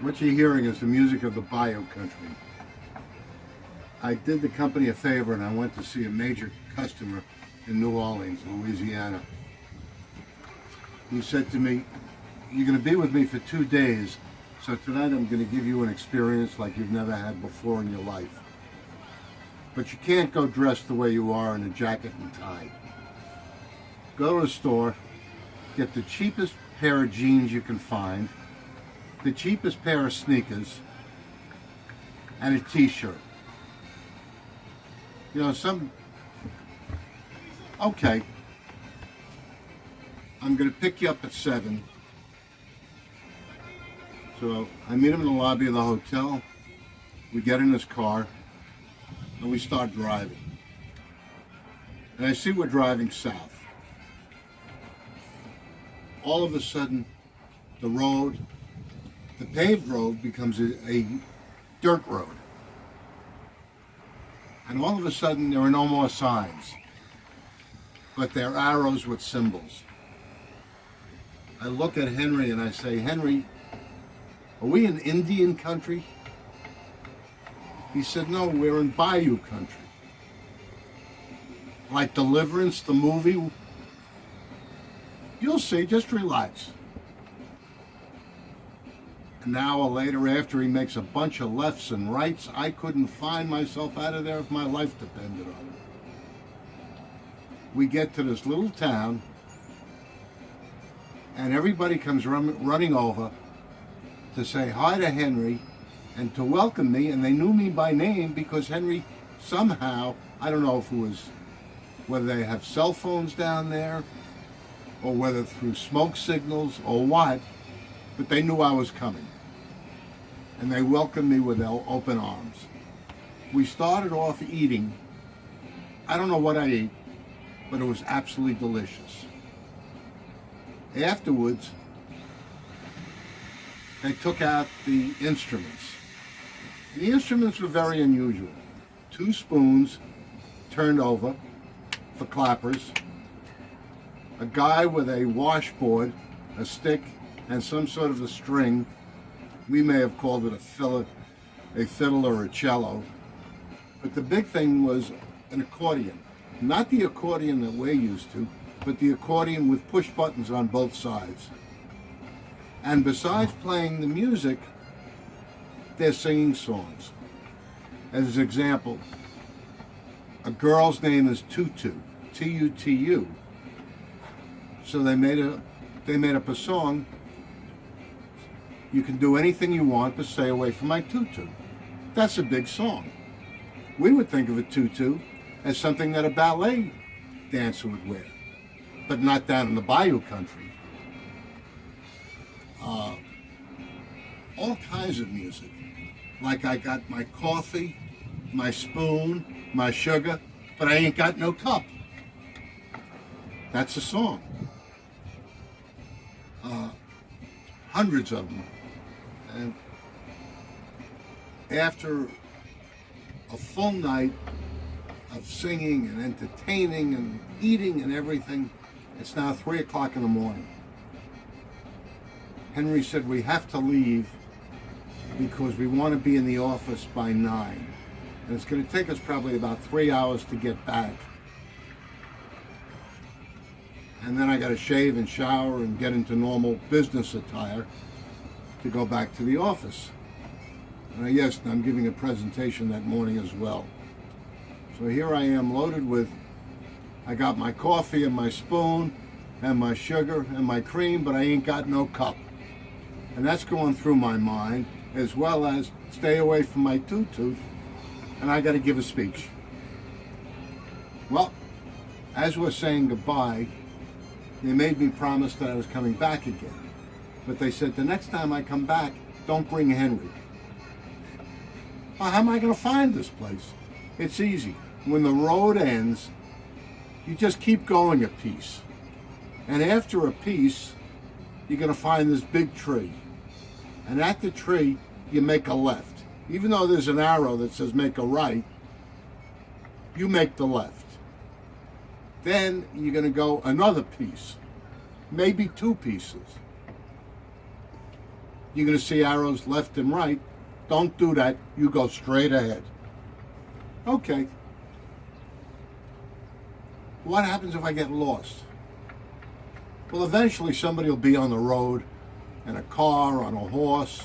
What you're hearing is the music of the Bayou country. I did the company a favor and I went to see a major customer in New Orleans, Louisiana. He said to me, "You're going to be with me for 2 days, so tonight I'm going to give you an experience like you've never had before in your life. But you can't go dressed the way you are in a jacket and tie. Go to the store, get the cheapest pair of jeans you can find, the cheapest pair of sneakers, and a t-shirt. You know, okay, I'm going to pick you up at 7. So I meet him in the lobby of the hotel. We get in his car, and we start driving. And I see we're driving south. All of a sudden, the paved road becomes a dirt road. And all of a sudden, there are no more signs, but they're arrows with symbols. I look at Henry and I say, "Henry, are we in Indian country?" He said, "No, we're in Bayou country." Like Deliverance, the movie? You'll see, just relax. An hour later, after he makes a bunch of lefts and rights, I couldn't find myself out of there if my life depended on it. We get to this little town, and everybody comes running over to say hi to Henry and to welcome me, and they knew me by name because Henry somehow, I don't know if it was whether they have cell phones down there or whether through smoke signals or what, but they knew I was coming. And they welcomed me with open arms. We started off eating. I don't know what I ate, but it was absolutely delicious. Afterwards, they took out the instruments. The instruments were very unusual. 2 spoons turned over for clappers, a guy with a washboard, a stick, and some sort of a string. We may have called it a fiddle or a cello. But the big thing was an accordion. Not the accordion that we're used to, but the accordion with push buttons on both sides. And besides playing the music, they're singing songs. As an example, a girl's name is Tutu, T-U-T-U. So they made up a song. You can do anything you want, but stay away from my tutu. That's a big song. We would think of a tutu as something that a ballet dancer would wear, but not down in the Bayou country. All kinds of music. Like I got my coffee, my spoon, my sugar, but I ain't got no cup. That's a song. Hundreds of them. And after a full night of singing and entertaining and eating and everything, it's now 3 o'clock in the morning. Henry said, "We have to leave because we want to be in the office by 9. And it's going to take us probably about 3 hours to get back. And then I got to shave and shower and get into normal business attire to go back to the office." And yes, I'm giving a presentation that morning as well. So here I am loaded with, I got my coffee and my spoon and my sugar and my cream, but I ain't got no cup. And that's going through my mind, as well as stay away from my tutu, and I got to give a speech. Well, as we're saying goodbye, they made me promise that I was coming back again. But they said, the next time I come back, don't bring Henry. Well, how am I going to find this place? It's easy. When the road ends, you just keep going a piece. And after a piece, you're going to find this big tree. And at the tree, you make a left. Even though there's an arrow that says make a right, you make the left. Then you're going to go another piece, maybe 2 pieces. You're going to see arrows left and right. Don't do that. You go straight ahead. Okay. What happens if I get lost? Well, eventually somebody will be on the road in a car, on a horse,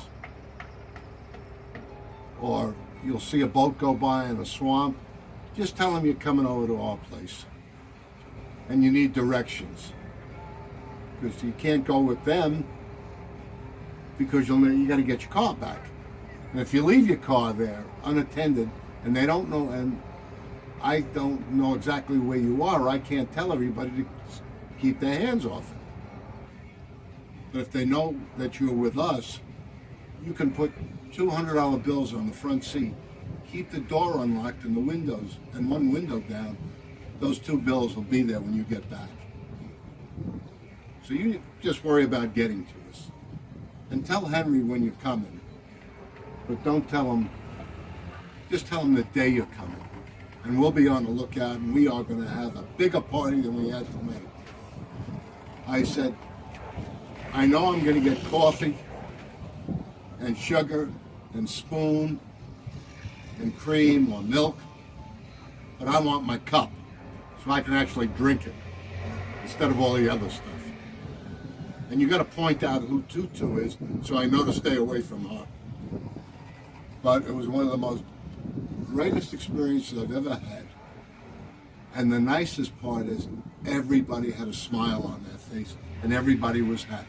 or you'll see a boat go by in a swamp. Just tell them you're coming over to our place and you need directions, because you can't go with them because you got to get your car back. And if you leave your car there unattended and they don't know, and I don't know exactly where you are, I can't tell everybody to keep their hands off it. But if they know that you're with us, you can put $200 bills on the front seat, keep the door unlocked and the windows and one window down. Those 2 bills will be there when you get back. So you just worry about getting to us. And tell Henry when you're coming. But don't tell him, just tell him the day you're coming. And we'll be on the lookout, and we are going to have a bigger party than we had tonight. I said, I know I'm going to get coffee and sugar and spoon and cream or milk, but I want my cup so I can actually drink it instead of all the other stuff. And you got to point out who Tutu is so I know to stay away from her. But it was one of the most greatest experiences I've ever had. And the nicest part is everybody had a smile on their face and everybody was happy.